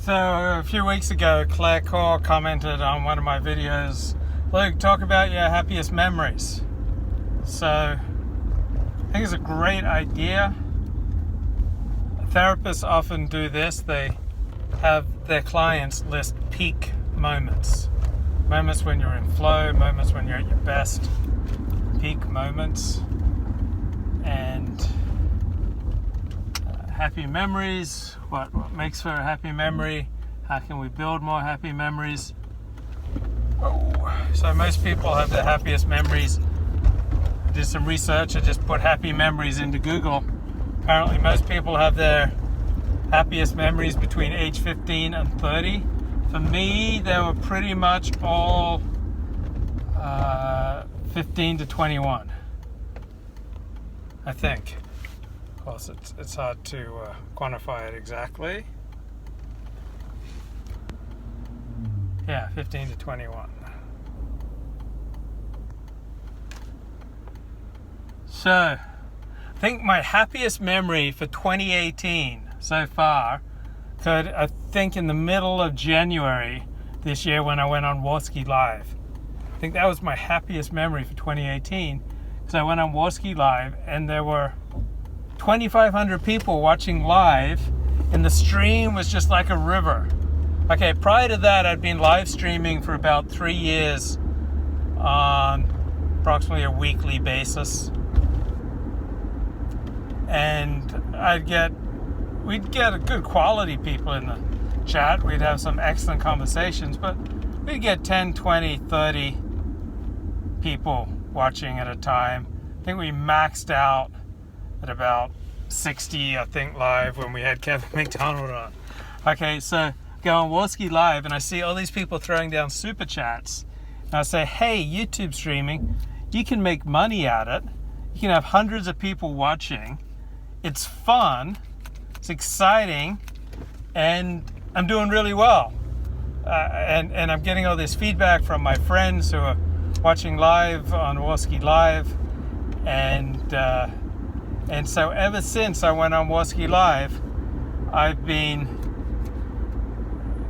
So a few weeks ago, Claire Core commented on one of my videos, Luke, talk about your happiest memories. So I think it's a great idea. Therapists often do this. They have their clients list peak moments. Moments when you're in flow, moments when you're at your best, peak moments. And happy memories, what makes for a happy memory, how can we build more happy memories. So most people have their happiest memories. I did some research, I just put happy memories into Google. Apparently most people have their happiest memories between age 15 and 30. For me, they were pretty much all 15 to 21, I think. Of course, it's hard to quantify it exactly. Yeah, 15 to 21. So, I think my happiest memory for 2018 so far occurred, I think, in the middle of January this year when I went on Warski Live. I think that was my happiest memory for 2018 because I went on Warski Live and there were 2,500 people watching live, and the stream was just like a river. Okay, prior to that, I'd been live streaming for about 3 years on approximately a weekly basis. And we'd get a good quality people in the chat. We'd have some excellent conversations, but we'd get 10, 20, 30 people watching at a time. I think we maxed out at about 60, I think, live when we had Kevin McDonald on. Okay, so go on Warski Live and I see all these people throwing down super chats. And I say, hey, YouTube streaming, you can make money at it. You can have hundreds of people watching. It's fun, it's exciting, and I'm doing really well. And I'm getting all this feedback from my friends who are watching live on Warski Live. And so ever since I went on Warski Live, I've been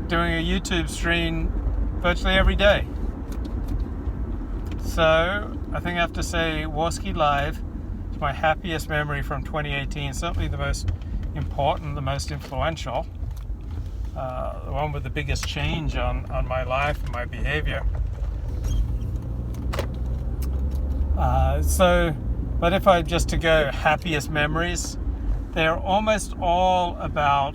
doing a YouTube stream virtually every day. So I think I have to say Warski Live is my happiest memory from 2018. Certainly the most important, the most influential, the one with the biggest change on my life and my behavior. But if I just to go happiest memories, they're almost all about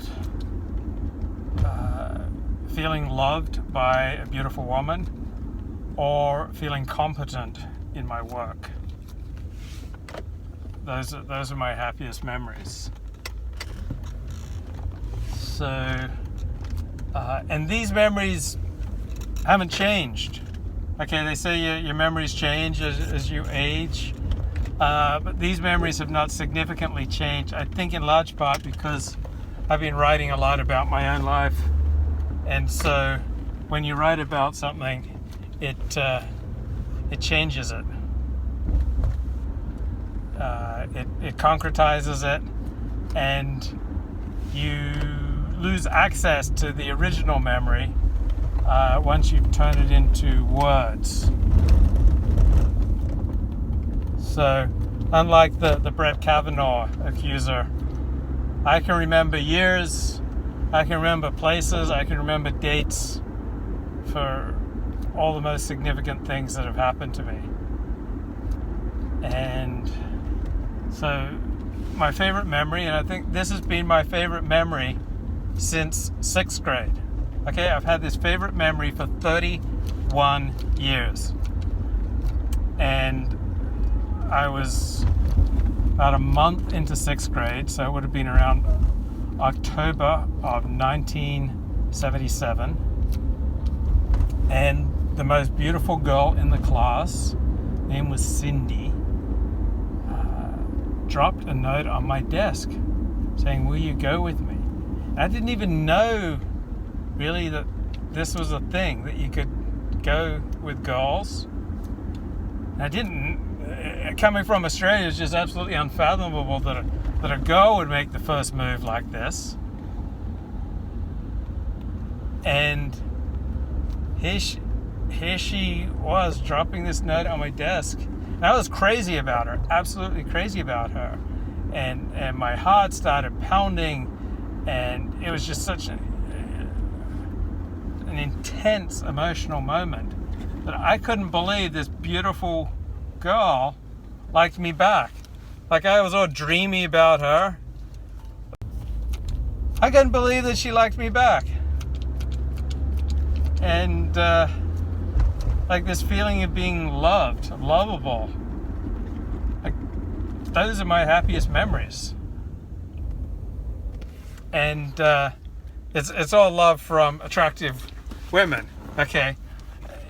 feeling loved by a beautiful woman or feeling competent in my work. Those are my happiest memories. So, and these memories haven't changed. Okay, they say your memories change as you age. But these memories have not significantly changed, I think in large part because I've been writing a lot about my own life. And so when you write about something, it changes it. It concretizes it, and you lose access to the original memory once you turn it into words. So, unlike the Brett Kavanaugh accuser, I can remember years, I can remember places, I can remember dates for all the most significant things that have happened to me. And so, my favorite memory, and I think this has been my favorite memory since 6th grade. Okay, I've had this favorite memory for 31 years. And I was about a month into 6th grade, so it would have been around October of 1977. And the most beautiful girl in the class, name was Cindy, dropped a note on my desk saying, will you go with me? And I didn't even know really that this was a thing, that you could go with girls. And I didn't. Coming from Australia, it's just absolutely unfathomable that a girl would make the first move like this. And here she was dropping this note on my desk. And I was crazy about her, absolutely crazy about her. And my heart started pounding, and it was just such an intense emotional moment that I couldn't believe this beautiful girl liked me back. Like, I was all dreamy about her. I couldn't believe that she liked me back. And like this feeling of being loved, lovable. Like, those are my happiest memories. And it's all love from attractive women. Okay,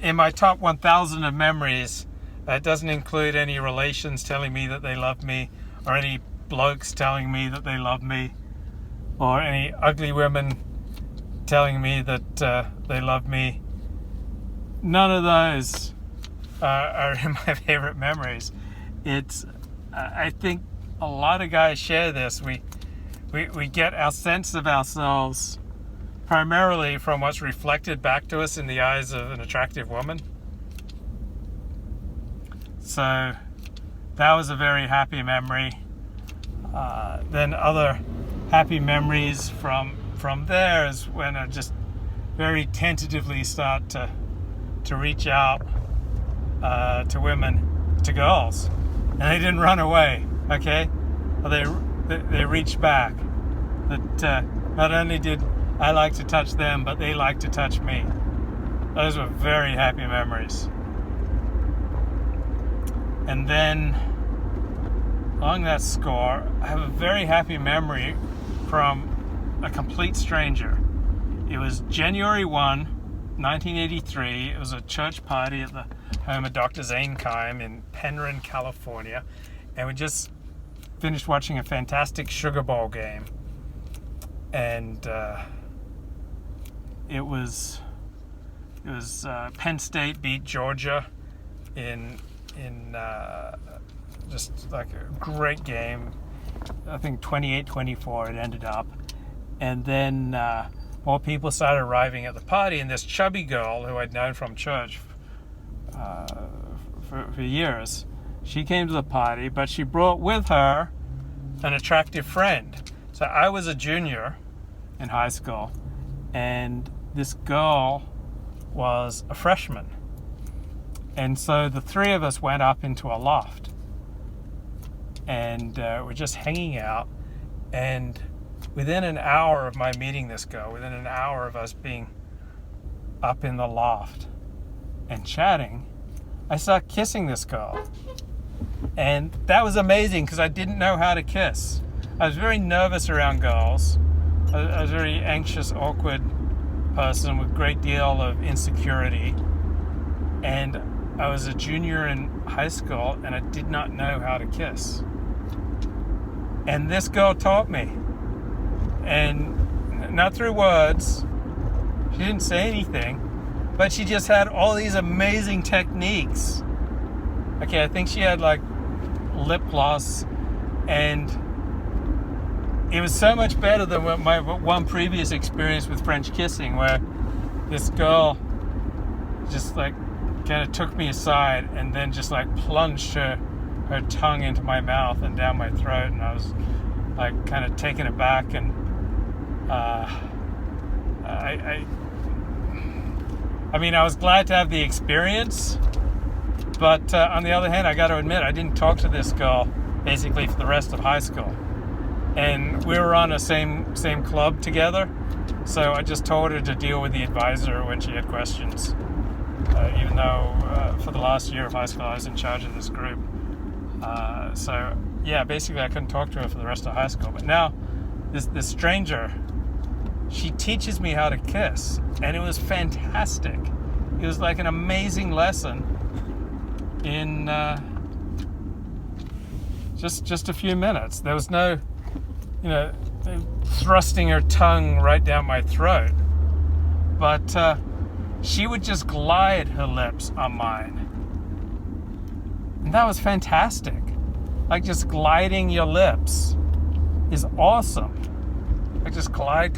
in my top 1,000 of memories, it doesn't include any relations telling me that they love me, or any blokes telling me that they love me, or any ugly women telling me that they love me. None of those are in my favorite memories. It's I think a lot of guys share this. We get our sense of ourselves primarily from what's reflected back to us in the eyes of an attractive woman. So that was a very happy memory. Then other happy memories from there is when I just very tentatively start to reach out to women, to girls, and they didn't run away. Okay, they reached back. That not only did I like to touch them, but they liked to touch me. Those were very happy memories. And then, along that score, I have a very happy memory from a complete stranger. It was January 1, 1983. It was a church party at the home of Dr. Zane Keim in Penryn, California. And we just finished watching a fantastic Sugar Bowl game. And it was Penn State beat Georgia in just like a great game. I think 28-24 it ended up. And then more people started arriving at the party, and this chubby girl who I'd known from church for years, she came to the party, but she brought with her an attractive friend. So I was a junior in high school, and this girl was a freshman. And so the three of us went up into a loft, and we're just hanging out. And within an hour of my meeting this girl, within an hour of us being up in the loft and chatting, I started kissing this girl. And that was amazing because I didn't know how to kiss. I was very nervous around girls. I was a very anxious, awkward person with a great deal of insecurity. And I was a junior in high school, and I did not know how to kiss. And this girl taught me. And not through words. She didn't say anything. But she just had all these amazing techniques. Okay, I think she had like lip gloss, and it was so much better than my one previous experience with French kissing, where this girl just like kind of took me aside and then just like plunged her tongue into my mouth and down my throat, and I was like kind of taken aback, and I mean, I was glad to have the experience, but on the other hand, I got to admit, I didn't talk to this girl basically for the rest of high school. And we were on a same club together, so I just told her to deal with the advisor when she had questions, even though for the last year of high school I was in charge of this group. So yeah, basically I couldn't talk to her for the rest of high school. But now, this stranger, she teaches me how to kiss, and it was fantastic. It was like an amazing lesson in just a few minutes. There was no, thrusting her tongue right down my throat, but she would just glide her lips on mine, and that was fantastic. Like, just gliding your lips is awesome. Like, just glide.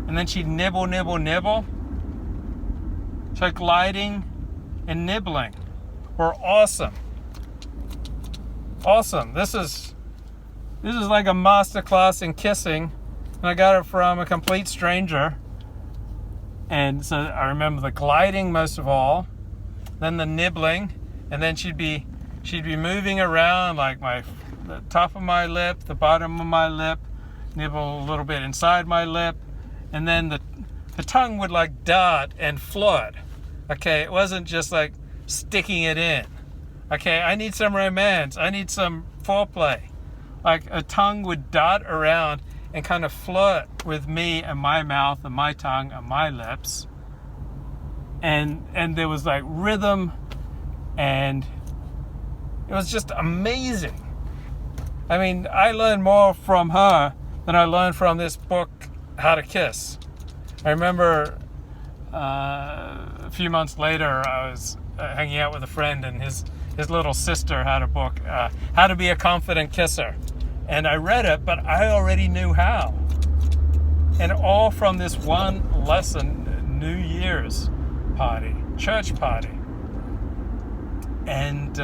and then she'd nibble, nibble, nibble. So gliding and nibbling were awesome. Awesome. This is like a masterclass in kissing, and I got it from a complete stranger. And so I remember the gliding most of all, then the nibbling, and then she'd be moving around like the top of my lip, the bottom of my lip, nibble a little bit inside my lip, and then the tongue would like dart and float. Okay, it wasn't just like sticking it in. Okay, I need some romance. I need some foreplay. Like a tongue would dart around and kind of flirt with me and my mouth and my tongue and my lips. And there was like rhythm, and it was just amazing. I mean, I learned more from her than I learned from this book, How to Kiss. I remember a few months later, I was hanging out with a friend, and his little sister had a book, How to Be a Confident Kisser. And I read it, but I already knew how. And all from this one lesson, New Year's party, church party. And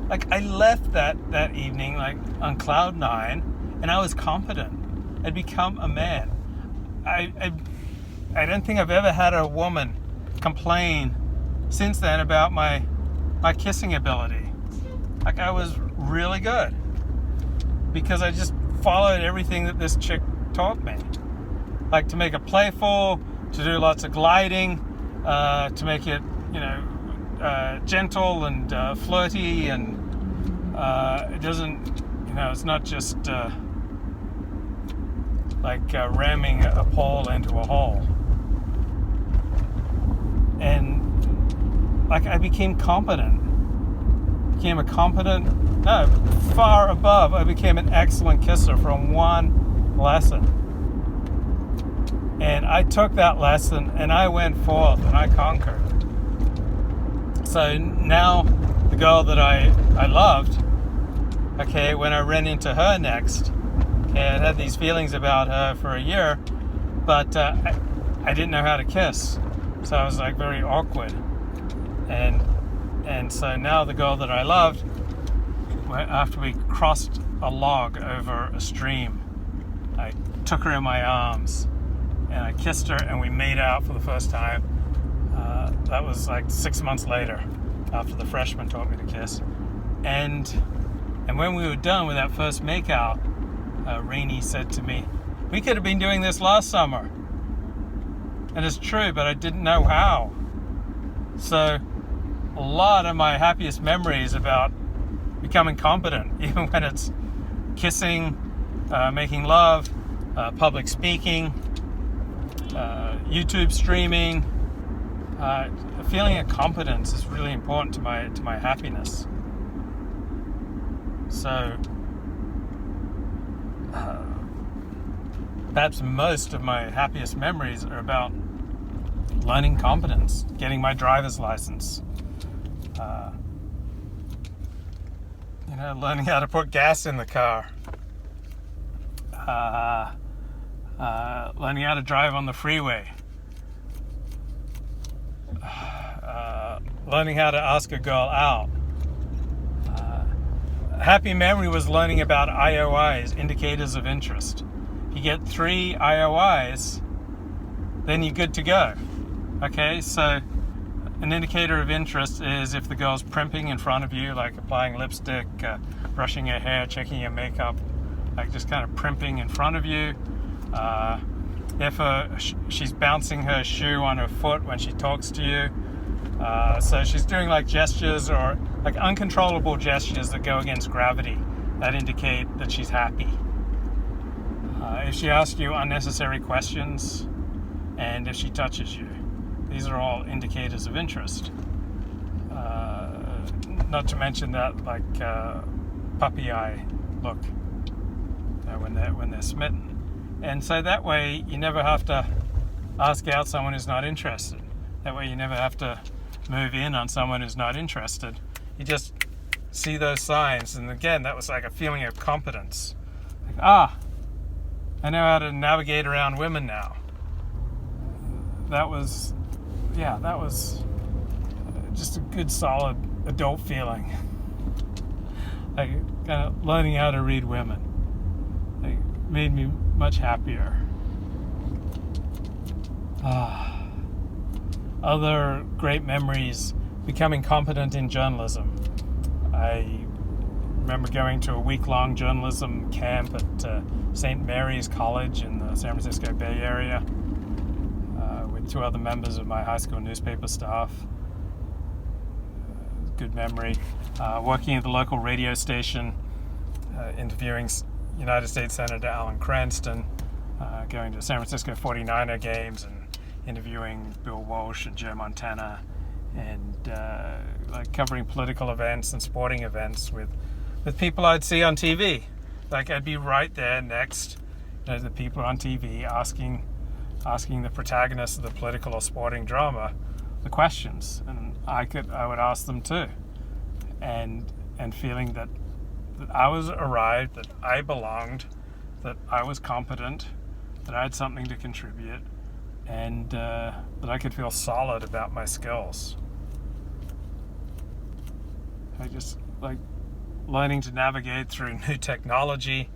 like I left that evening like on cloud 9, and I was confident. I'd become a man. I don't think I've ever had a woman complain since then about my kissing ability. Like I was really good because I just followed everything that this chick taught me. Like to make it playful, to do lots of gliding, to make it, gentle and flirty, and it doesn't, it's not just like ramming a pole into a hole. And like I became competent. Far above. I became an excellent kisser from one lesson. And I took that lesson and I went forth and I conquered. So now the girl that I loved, okay, when I ran into her next, okay, I had these feelings about her for a year, but I didn't know how to kiss. So I was like very awkward. And so now the girl that I loved, after we crossed a log over a stream, I took her in my arms and I kissed her and we made out for the first time. That was like 6 months later, after the freshman taught me to kiss. And when we were done with that first makeout, Rainey said to me, "We could have been doing this last summer." And it's true, but I didn't know how. So a lot of my happiest memories about becoming competent, even when it's kissing, making love, public speaking, YouTube streaming. A feeling of competence is really important to my happiness. So perhaps most of my happiest memories are about learning competence, getting my driver's license, learning how to put gas in the car, learning how to drive on the freeway, learning how to ask a girl out. Happy memory was learning about IOIs, indicators of interest. You get 3 IOIs, then you're good to go. Okay, so an indicator of interest is if the girl's primping in front of you, like applying lipstick, brushing her hair, checking your makeup, like just kind of primping in front of you. If she's bouncing her shoe on her foot when she talks to you. So she's doing like gestures or like uncontrollable gestures that go against gravity that indicate that she's happy. If she asks you unnecessary questions, and if she touches you. These are all indicators of interest. Not to mention that like puppy eye look when they're smitten. And so that way you never have to ask out someone who's not interested. That way you never have to move in on someone who's not interested. You just see those signs. And again, that was like a feeling of competence. Like, I know how to navigate around women now. That was just a good, solid adult feeling. Like, kind of learning how to read women. Like, made me much happier. Other great memories: becoming competent in journalism. I remember going to a week-long journalism camp at St. Mary's College in the San Francisco Bay Area with 2 other members of my high school newspaper staff. Good memory. Working at the local radio station, interviewing United States Senator Alan Cranston, going to San Francisco 49er games and interviewing Bill Walsh and Joe Montana, and like covering political events and sporting events with people I'd see on TV. Like, I'd be right there next to the people on TV asking the protagonists of the political or sporting drama the questions, and I would ask them too, and feeling that I was arrived, that I belonged, that I was competent, that I had something to contribute, and that I could feel solid about my skills. I just like learning to navigate through new technology,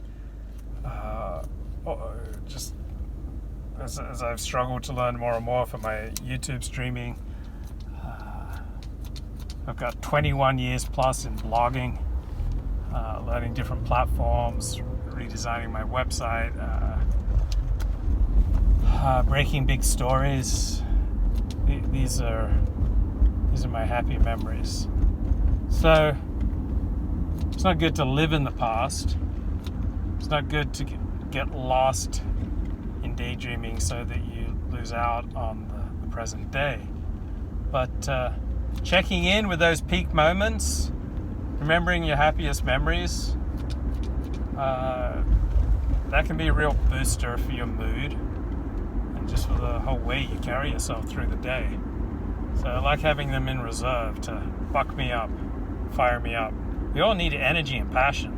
just as I've struggled to learn more and more for my YouTube streaming. I've got 21 years plus in blogging, learning different platforms, redesigning my website, breaking big stories. These are my happy memories. So it's not good to live in the past. It's not good to get lost in daydreaming so that you lose out on the present day. But checking in with those peak moments, remembering your happiest memories, that can be a real booster for your mood and just for the whole way you carry yourself through the day. So I like having them in reserve to buck me up, fire me up. We all need energy and passion.